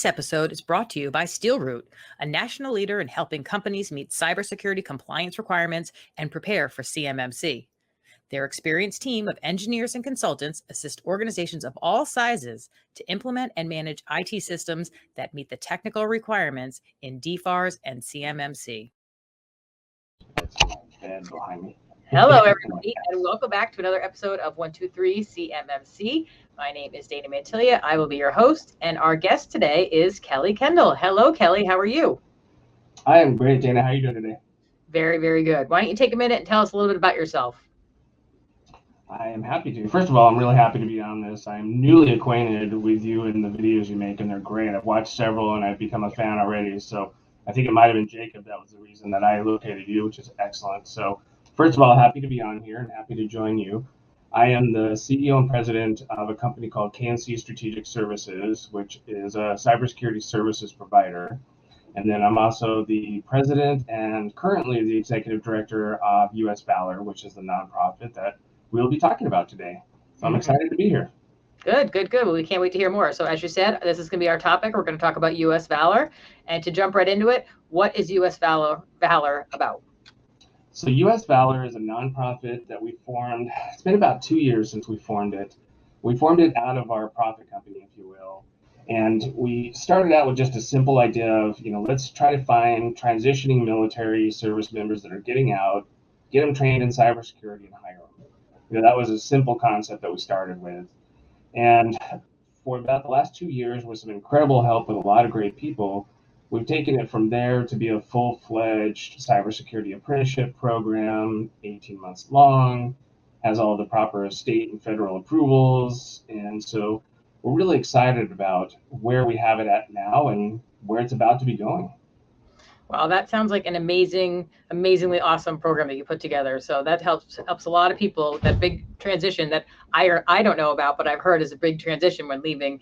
episode is brought to you by SteelRoot, a national leader in helping companies meet cybersecurity compliance requirements and prepare for CMMC. Their experienced team of engineers and consultants assist organizations of all sizes to implement and manage IT systems that meet the technical requirements in DFARS and CMMC. Behind me. Hello, everybody, and welcome back to another episode of 123 CMMC. My name is Dana Mantilia. I will be your host, and our guest today is Kelly Kendall. Hello, Kelly. How are you? I am great, Dana. How are you doing today? Very, very good. Why don't you take a minute and tell us a little bit about yourself? I am happy to. First of all, I'm really happy to be on this. I'm newly acquainted with you and the videos you make, and they're great. I've watched several, and I've become a fan already. So I think it might have been Jacob that was the reason that I located you, which is excellent. So first of all, happy to be on here and happy to join you. I am the CEO and president of a company called KNC Strategic Services, which is a cybersecurity services provider. And then I'm also the president and currently the executive director of US VALOR, which is the nonprofit that we'll be talking about today. So I'm excited to be here. Good, good, good. Well, we can't wait to hear more. So as you said, this is going to be our topic. We're going to talk about US VALOR. And to jump right into it, what is US VALOR about? So US VALOR is a nonprofit that we formed. It's been about 2 years since we formed it. We formed it out of our profit company, if you will. And we started out with just a simple idea of, let's try to find transitioning military service members that are getting out, get them trained in cybersecurity and hire them. That was a simple concept that we started with. And for about the last 2 years, with some incredible help with a lot of great people, we've taken it from there to be a full-fledged cybersecurity apprenticeship program, 18 months long, has all the proper state and federal approvals. And so we're really excited about where we have it at now and where it's about to be going. Wow, that sounds like an amazingly awesome program that you put together. So that helps a lot of people. That big transition that I don't know about, but I've heard is a big transition when leaving,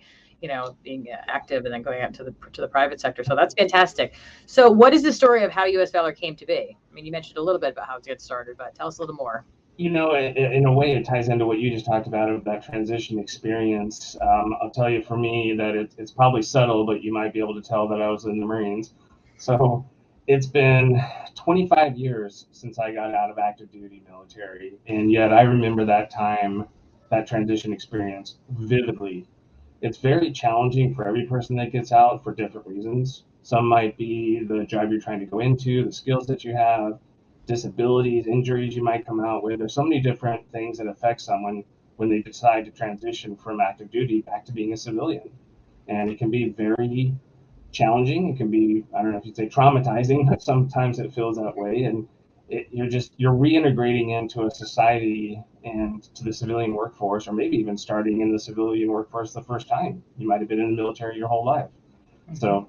being active and then going out to the private sector. So that's fantastic. So what is the story of how US VALOR came to be? I mean, you mentioned a little bit about how it gets started, but tell us a little more. In a way, it ties into what you just talked about that transition experience. I'll tell you, for me, that it's probably subtle, but you might be able to tell that I was in the Marines. So it's been 25 years since I got out of active duty military, and yet I remember that time, that transition experience vividly. It's very challenging for every person that gets out for different reasons. Some might be the job you're trying to go into, the skills that you have, disabilities, injuries you might come out with. There's so many different things that affect someone when they decide to transition from active duty back to being a civilian. And it can be very challenging. It can be, I don't know if you'd say traumatizing, but sometimes it feels that way. And you're reintegrating into a society and to the civilian workforce, or maybe even starting in the civilian workforce the first time. You might have been in the military your whole life. Mm-hmm. So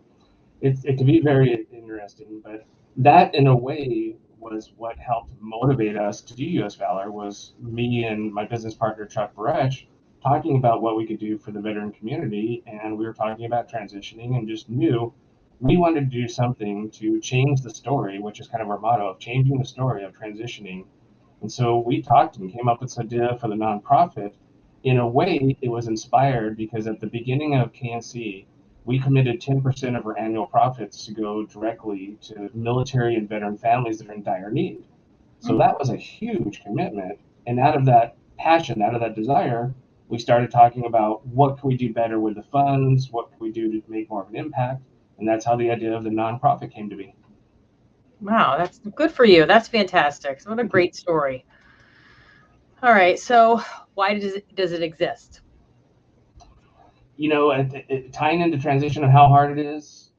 it can be very interesting, but that in a way was what helped motivate us to do US VALOR. Was me and my business partner, Chuck Baresh, talking about what we could do for the veteran community. And we were talking about transitioning and just knew we wanted to do something to change the story, which is kind of our motto of changing the story of transitioning. And so we talked and came up with this idea for the nonprofit. In a way, it was inspired because at the beginning of KNC, we committed 10% of our annual profits to go directly to military and veteran families that are in dire need. So that was a huge commitment. And out of that passion, out of that desire, we started talking about what can we do better with the funds, what can we do to make more of an impact. And that's how the idea of the nonprofit came to be. Wow, that's good for you. That's fantastic. So what a great story. All right, so why does it exist? Tying into transition of how hard it is,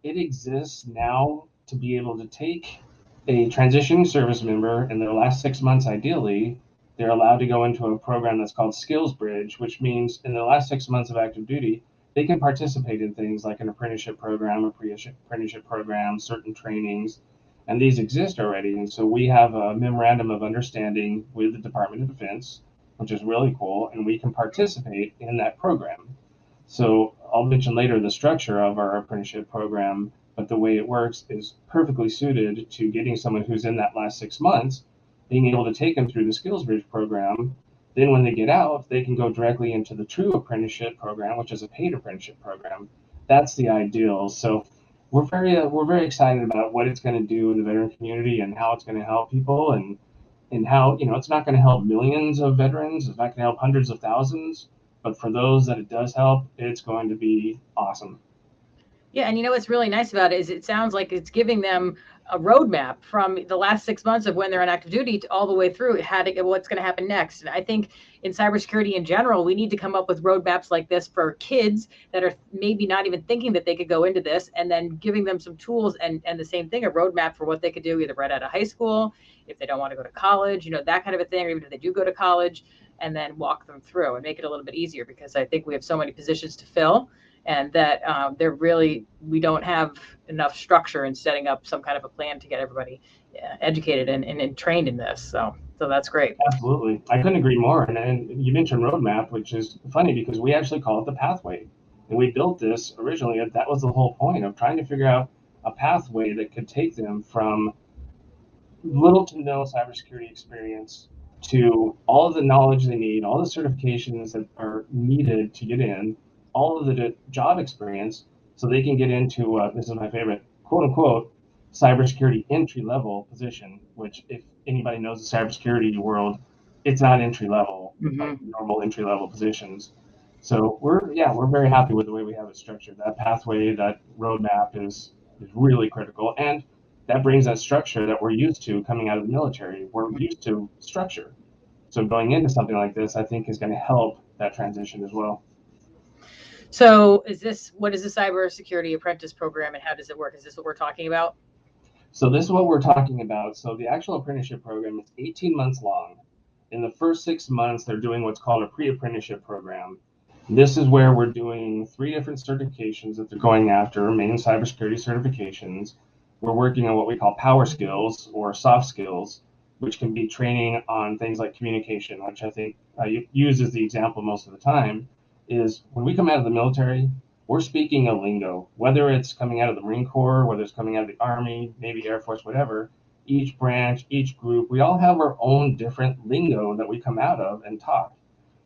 it exists now to be able to take a transitioning service member in their last 6 months, ideally, they're allowed to go into a program that's called Skills Bridge, which means in the last 6 months of active duty, they can participate in things like an apprenticeship program, a pre-apprenticeship program, certain trainings, and these exist already. And so we have a memorandum of understanding with the Department of Defense, which is really cool, and we can participate in that program. So I'll mention later the structure of our apprenticeship program, but the way it works is perfectly suited to getting someone who's in that last 6 months, being able to take them through the Skills Bridge program. Then when they get out, they can go directly into the true apprenticeship program, which is a paid apprenticeship program. that's the ideal. So we're very excited about what it's going to do in the veteran community and how it's going to help people, and how, it's not going to help millions of veterans, it's not going to help hundreds of thousands, but for those that it does help, it's going to be awesome. Yeah, and what's really nice about it is it sounds like it's giving them a roadmap from the last 6 months of when they're on active duty to all the way through what's going to happen next. And I think in cybersecurity in general, we need to come up with roadmaps like this for kids that are maybe not even thinking that they could go into this, and then giving them some tools and the same thing, a roadmap for what they could do either right out of high school, if they don't want to go to college, that kind of a thing, or even if they do go to college, and then walk them through and make it a little bit easier, because I think we have so many positions to fill, and that we don't have enough structure in setting up some kind of a plan to get everybody educated and trained in this. So that's great. Absolutely. I couldn't agree more. And you mentioned roadmap, which is funny because we actually call it the pathway. And we built this originally, that was the whole point of trying to figure out a pathway that could take them from little to no cybersecurity experience to all of the knowledge they need, all the certifications that are needed to get in, all of the job experience, so they can get into, this is my favorite, quote unquote, cybersecurity entry level position, which, if anybody knows the cybersecurity world, it's not entry level, like normal entry level positions. So we're very happy with the way we have it structured. That pathway, that roadmap is really critical. And that brings that structure that we're used to coming out of the military. We're used to structure. So going into something like this, I think, is going to help that transition as well. So what is the Cybersecurity Apprentice Program, and how does it work? Is this what we're talking about? So this is what we're talking about. So the actual apprenticeship program is 18 months long. In the first 6 months, they're doing what's called a pre-apprenticeship program. This is where we're doing 3 different certifications that they're going after, main cybersecurity certifications. We're working on what we call power skills or soft skills, which can be training on things like communication, which I think I use as the example most of the time, is when we come out of the military, we're speaking a lingo, whether it's coming out of the Marine Corps, whether it's coming out of the Army, Navy, Air Force, whatever. Each branch, each group, we all have our own different lingo that we come out of and talk.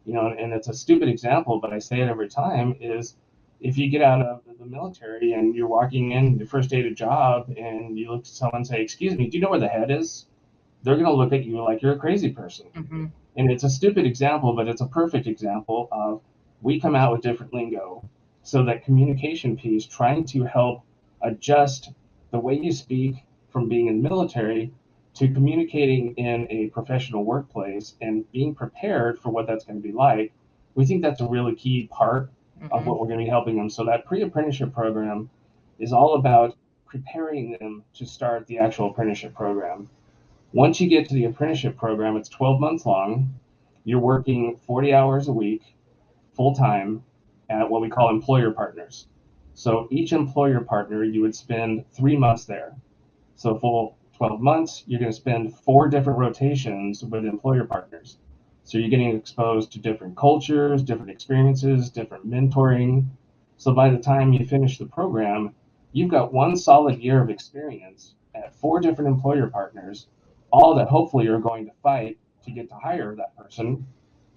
And it's a stupid example, but I say it every time, is if you get out of the military and you're walking in your first day to job and you look at someone and say, "Excuse me, do you know where the head is?" They're going to look at you like you're a crazy person. Mm-hmm. And it's a stupid example, but it's a perfect example of we come out with different lingo. So that communication piece, trying to help adjust the way you speak from being in the military to communicating in a professional workplace and being prepared for what that's going to be like, we think that's a really key part of what we're going to be helping them. So that pre-apprenticeship program is all about preparing them to start the actual apprenticeship program. Once you get to the apprenticeship program, it's 12 months long. You're working 40 hours a week, full time, at what we call employer partners. So each employer partner, you would spend 3 months there. So full 12 months, you're going to spend 4 different rotations with employer partners. So you're getting exposed to different cultures, different experiences, different mentoring. So by the time you finish the program, you've got 1 solid year of experience at 4 different employer partners, all that hopefully are going to fight to get to hire that person.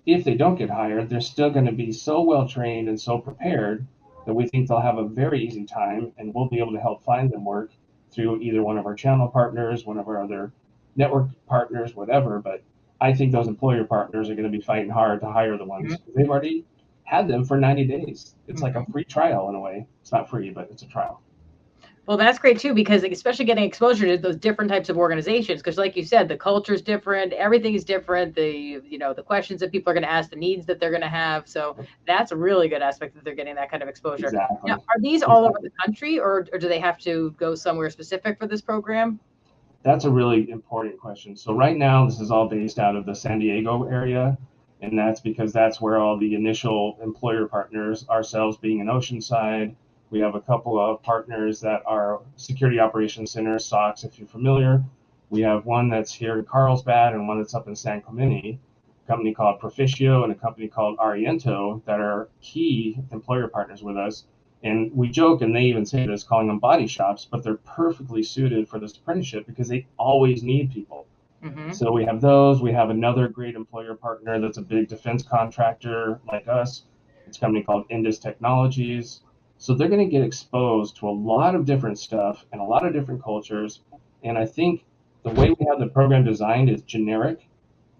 If they don't get hired, they're still going to be so well trained and so prepared that we think they'll have a very easy time, and we'll be able to help find them work through either one of our channel partners, one of our other network partners, whatever. But I think those employer partners are going to be fighting hard to hire the ones. They've already had them for 90 days. It's like a free trial in a way. It's not free, but it's a trial. Well, that's great too, because especially getting exposure to those different types of organizations, because like you said, the culture is different, everything is different, the questions that people are going to ask, the needs that they're going to have. So that's a really good aspect that they're getting that kind of exposure. Exactly. Now, are these all over the country, or do they have to go somewhere specific for this program? That's a really important question. So right now, this is all based out of the San Diego area, and that's because that's where all the initial employer partners, ourselves being in Oceanside. We have a couple of partners that are security operations centers, SOCs, if you're familiar. We have one that's here in Carlsbad and one that's up in San Clemente, a company called Proficio and a company called IDENTRON that are key employer partners with us. And we joke, and they even say this, calling them body shops, but they're perfectly suited for this apprenticeship because they always need people. So we have those. We have another great employer partner that's a big defense contractor like us. It's a company called Indus Technologies. So they're going to get exposed to a lot of different stuff and a lot of different cultures. And I think the way we have the program designed is generic.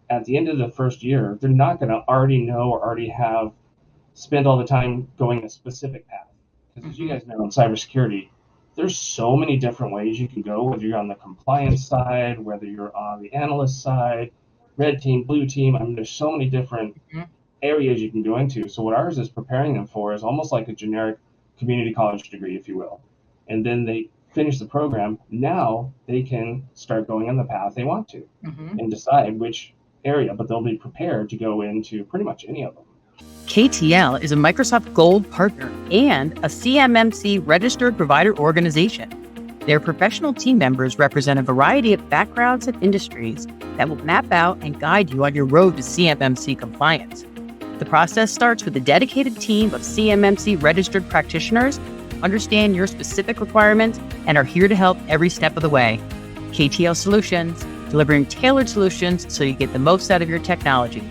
At the end of the first year, they're not going to already know or already have spent all the time going a specific path. Because as you guys know, in cybersecurity, there's so many different ways you can go, whether you're on the compliance side, whether you're on the analyst side, red team, blue team. I mean, there's so many different areas you can go into. So what ours is preparing them for is almost like a generic community college degree, if you will. And then they finish the program. Now they can start going on the path they want to and decide which area, but they'll be prepared to go into pretty much any of them. KTL is a Microsoft Gold partner and a CMMC registered provider organization. Their professional team members represent a variety of backgrounds and industries that will map out and guide you on your road to CMMC compliance. The process starts with a dedicated team of CMMC registered practitioners who understand your specific requirements and are here to help every step of the way. KTL Solutions, delivering tailored solutions so you get the most out of your technology.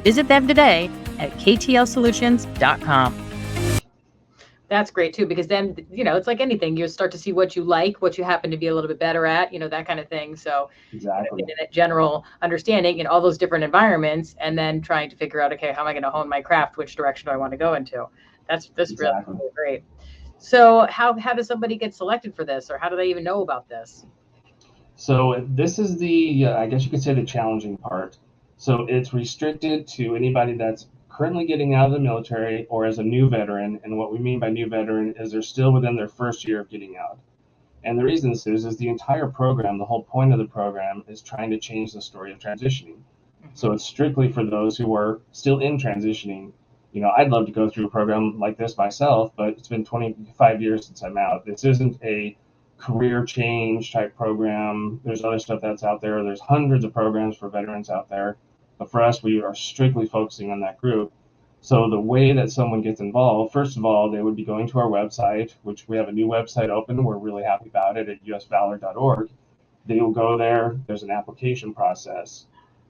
Visit them today at ktlsolutions.com. That's great too, because then, it's like anything, you start to see what you like, what you happen to be a little bit better at, that kind of thing. So exactly, that general understanding in all those different environments, and then trying to figure out, okay, how am I going to hone my craft? Which direction do I want to go into? That's exactly. Really great. So how does somebody get selected for this, or how do they even know about this? So this is the, I guess you could say, the challenging part. So it's restricted to anybody that's currently getting out of the military or as a new veteran. And what we mean by new veteran is they're still within their first year of getting out. And the reason this is the entire program, the whole point of the program is trying to change the story of transitioning. So it's strictly for those who are still in transitioning. I'd love to go through a program like this myself, but it's been 25 years since I'm out. This isn't a career change type program. There's other stuff that's out there. There's hundreds of programs for veterans out there. But for us, we are strictly focusing on that group. So the way that someone gets involved, first of all, they would be going to our website, which we have a new website open. We're really happy about it at usvalor.org. They will go there. There's an application process.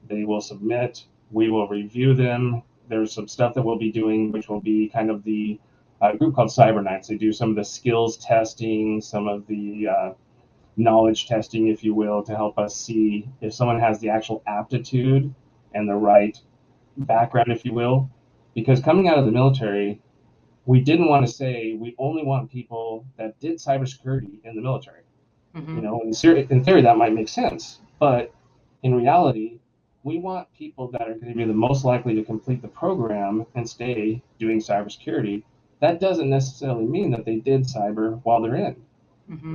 They will submit. We will review them. There's some stuff that we'll be doing, which will be kind of the group called Cyber Nights. They do some of the skills testing, some of the knowledge testing, if you will, to help us see if someone has the actual aptitude and the right background, if you will. Because coming out of the military, we didn't want to say we only want people that did cybersecurity in the military. In theory, that might make sense. But in reality, we want people that are going to be the most likely to complete the program and stay doing cybersecurity. That doesn't necessarily mean that they did cyber while they're in.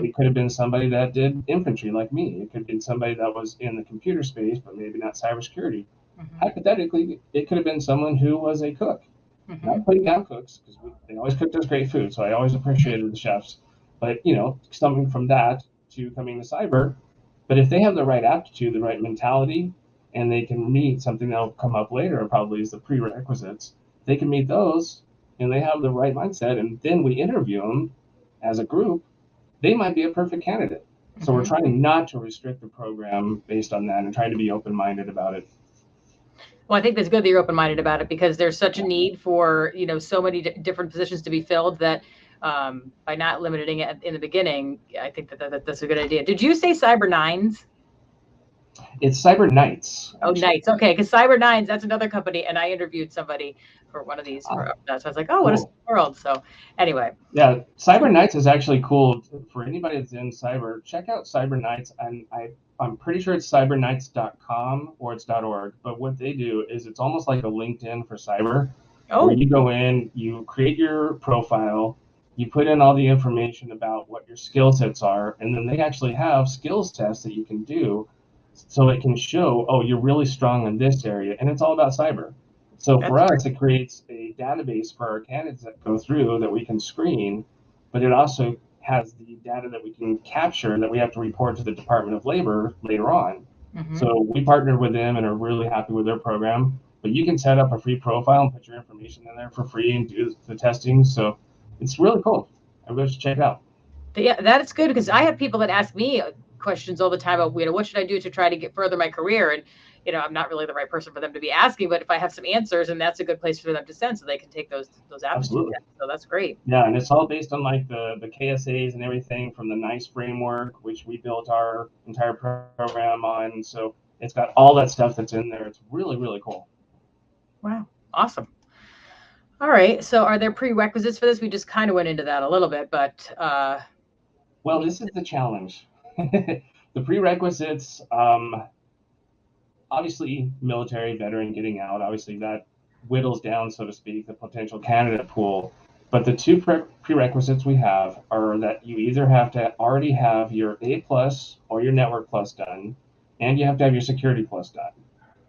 It could have been somebody that did infantry like me. It could have been somebody that was in the computer space, but maybe not cybersecurity. Hypothetically, it could have been someone who was a cook. Not putting down cooks, because they always cooked us great food, so I always appreciated the chefs. But, something from that to coming to cyber. But if they have the right aptitude, the right mentality, and they can meet something that'll come up later, probably is the prerequisites, they can meet those, and they have the right mindset, and then we interview them as a group, they might be a perfect candidate. So we're trying not to restrict the program based on that and trying to be open-minded about it. Well, I think that's good that you're open-minded about it, because there's such a need for, so many different positions to be filled that by not limiting it in the beginning, I think that's a good idea. Did you say Cyber Nines? It's Cyber Nights. Oh, Nights. Okay, because Cyber Nines, that's another company, and I interviewed somebody for one of these. So I was like, oh, what a world. So anyway. Yeah, Cyber Nights is actually cool. For anybody that's in cyber, check out Cyber Nights. And I'm pretty sure it's cybernights.com or it's .org. But what they do is it's almost like a LinkedIn for cyber. Where you go in, you create your profile, you put in all the information about what your skill sets are, and then they actually have skills tests that you can do. So it can show, oh, you're really strong in this area, and it's all about cyber. So for us, it creates a database for our candidates that go through that we can screen, but it also has the data that we can capture that we have to report to the Department of Labor later on. So we partnered with them and are really happy with their program. But you can set up a free profile and put your information in there for free and do the testing. So it's really cool. Everybody should check it out. Yeah, that's good, because I have people that ask me questions all the time about, what should I do to try to further my career? And, I'm not really the right person for them to be asking, but if I have some answers, and that's a good place for them to send, so they can take those aptitude Absolutely. tests. So that's great. Yeah, and it's all based on like the KSAs and everything from the NICE framework, which we built our entire program on. So it's got all that stuff that's in there. It's really, really cool. Wow, awesome. All right, so are there prerequisites for this? We just kind of went into that a little bit, but well, this is the challenge. The prerequisites, obviously, military veteran getting out, obviously that whittles down, so to speak, the potential candidate pool. But the two prerequisites we have are that you either have to already have your A plus or your network plus done, and you have to have your security plus done.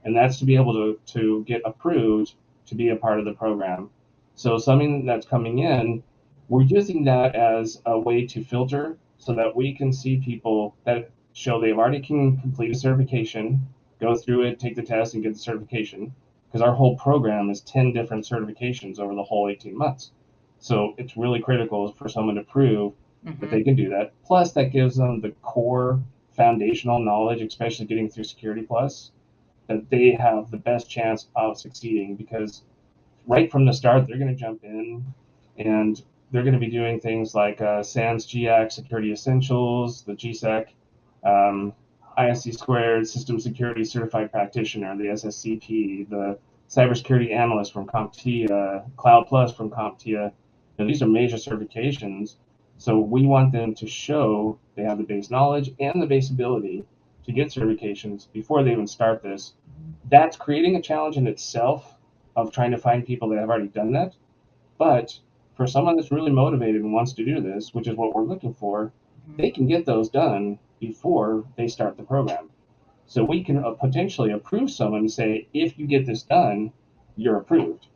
And that's to be able to get approved to be a part of the program. So something that's coming in, we're using that as a way to filter so that we can see people that show they've already can complete a certification, go through it, take the test, and get the certification. Because our whole program is 10 different certifications over the whole 18 months. So it's really critical for someone to prove that they can do that. Plus, that gives them the core foundational knowledge, especially getting through Security Plus, that they have the best chance of succeeding, because right from the start, they're going to jump in and they're going to be doing things like SANS GX Security Essentials, the GSEC, ISC Squared System Security Certified Practitioner, the SSCP, the Cybersecurity Analyst from CompTIA, Cloud Plus from CompTIA. These are major certifications. So we want them to show they have the base knowledge and the base ability to get certifications before they even start this. That's creating a challenge in itself of trying to find people that have already done that. But for someone that's really motivated and wants to do this, which is what we're looking for, they can get those done before they start the program. So we can potentially approve someone and say, if you get this done, you're approved.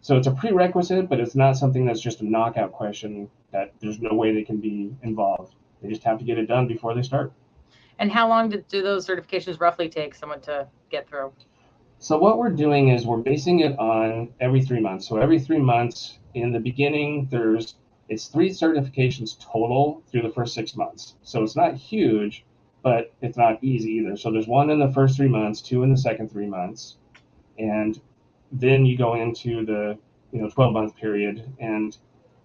So it's a prerequisite, but it's not something that's just a knockout question that there's no way they can be involved. They just have to get it done before they start. And how long do those certifications roughly take someone to get through? So what we're doing is we're basing it on every 3 months. So every 3 months in the beginning, it's 3 certifications total through the first 6 months. So it's not huge, but it's not easy either. So there's 1 in the first 3 months, 2 in the second 3 months. And then you go into the 12-month period. And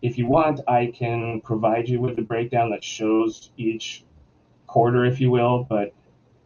if you want, I can provide you with a breakdown that shows each quarter, if you will, but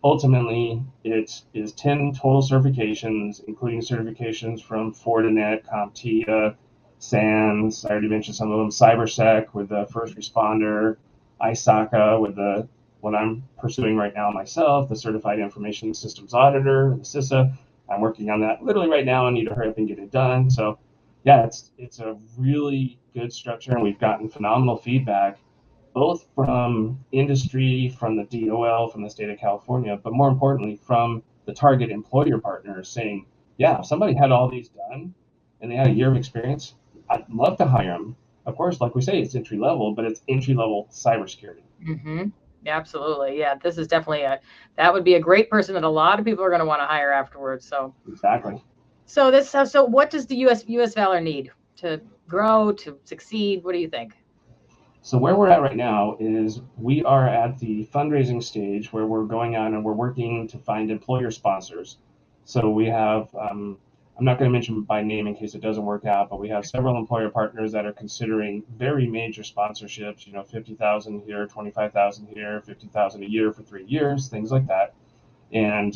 ultimately it is 10 total certifications, including certifications from Fortinet, CompTIA, SANS, I already mentioned some of them, CyberSec with the first responder, ISACA with what I'm pursuing right now myself, the Certified Information Systems Auditor, the CISA. I'm working on that literally right now. I need to hurry up and get it done. So yeah, it's a really good structure, and we've gotten phenomenal feedback, both from industry, from the DOL, from the state of California, but more importantly, from the target employer partners saying, yeah, if somebody had all these done and they had a year of experience, I'd love to hire them. Of course, like we say, it's entry level, but it's entry level cybersecurity. Mm-hmm. Yeah, absolutely. Yeah, this is definitely that would be a great person that a lot of people are going to want to hire afterwards. So exactly. So what does the US VALOR need to grow, to succeed? What do you think? So where we're at right now is we are at the fundraising stage where we're going out and we're working to find employer sponsors. So we have, I'm not going to mention by name in case it doesn't work out, but we have several employer partners that are considering very major sponsorships, 50,000 here, 25,000 here, 50,000 a year for 3 years, things like that. And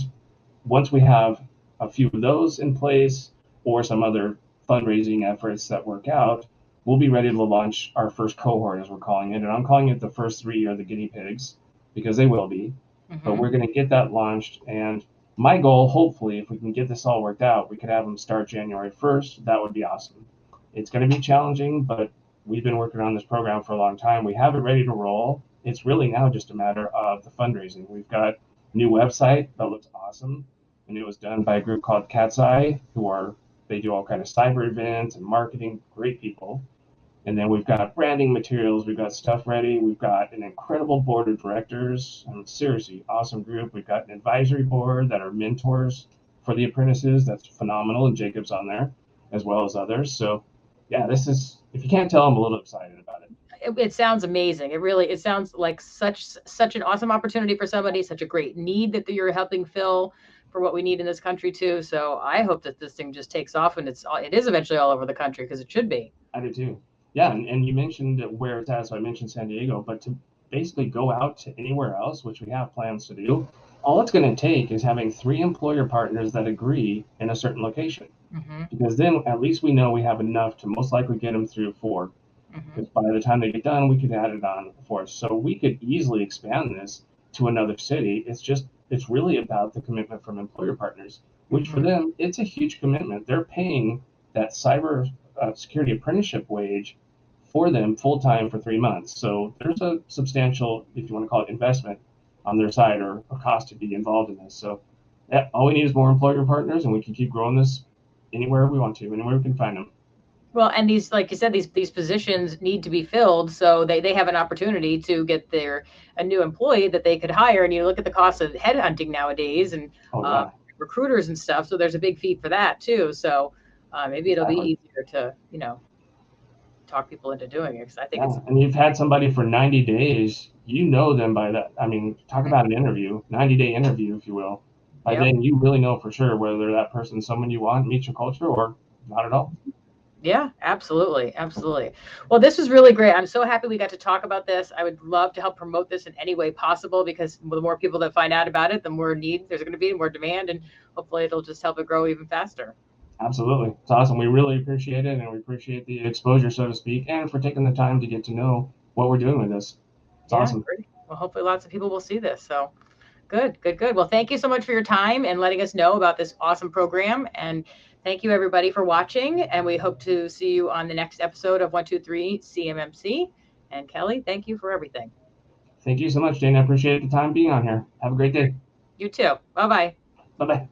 once we have a few of those in place or some other fundraising efforts that work out, we'll be ready to launch our first cohort, as we're calling it. And I'm calling it the first 3 are the guinea pigs, because they will be. Mm-hmm. But we're going to get that launched. And my goal, hopefully, if we can get this all worked out, we could have them start January 1st. That would be awesome. It's going to be challenging, but we've been working on this program for a long time. We have it ready to roll. It's really now just a matter of the fundraising. We've got a new website that looks awesome. And it was done by a group called Cat's Eye, they do all kind of cyber events and marketing, great people. And then we've got branding materials, we've got stuff ready, we've got an incredible board of directors, seriously awesome group. We've got an advisory board that are mentors for the apprentices, that's phenomenal, and Jacob's on there, as well as others. So yeah, this is, if you can't tell, I'm a little excited about it. It sounds amazing. It sounds like such an awesome opportunity for somebody, such a great need that you're helping fill for what we need in this country too. So I hope that this thing just takes off and it is eventually all over the country, because it should be. I do too. Yeah, and you mentioned where it's at, so I mentioned San Diego, but to basically go out to anywhere else, which we have plans to do, all it's going to take is having 3 employer partners that agree in a certain location. Mm-hmm. Because then at least we know we have enough to most likely get them through 4. Mm-hmm. Because by the time they get done, we could add it on 4. So we could easily expand this to another city. It's really about the commitment from employer partners, which for them, it's a huge commitment. They're paying that cyber security apprenticeship wage for them full time for 3 months. So there's a substantial, if you want to call it, investment on their side, or cost to be involved in this. So all we need is more employer partners, and we can keep growing this anywhere we want to, anywhere we can find them. Well, and these, like you said, these positions need to be filled, so they have an opportunity to get a new employee that they could hire. And you look at the cost of headhunting nowadays, and recruiters and stuff. So there's a big fee for that too. So maybe it'll be easier to, talk people into doing it, because I think and you've had somebody for 90 days, you know them by that. I mean, talk about an interview, 90-day interview, if you will. By then, you really know for sure whether that person's someone you want, meets your culture, or not at all. Yeah, absolutely. Absolutely. Well, this was really great. I'm so happy we got to talk about this. I would love to help promote this in any way possible, because the more people that find out about it, the more need there's going to be, more demand, and hopefully it'll just help it grow even faster. Absolutely. It's awesome. We really appreciate it, and we appreciate the exposure, so to speak, and for taking the time to get to know what we're doing with this. It's awesome. Great. Well, hopefully lots of people will see this. So good. Well, thank you so much for your time and letting us know about this awesome program. And thank you, everybody, for watching. And we hope to see you on the next episode of 123 CMMC. And Kelly, thank you for everything. Thank you so much, Jane. I appreciate the time being on here. Have a great day. You too. Bye-bye. Bye-bye.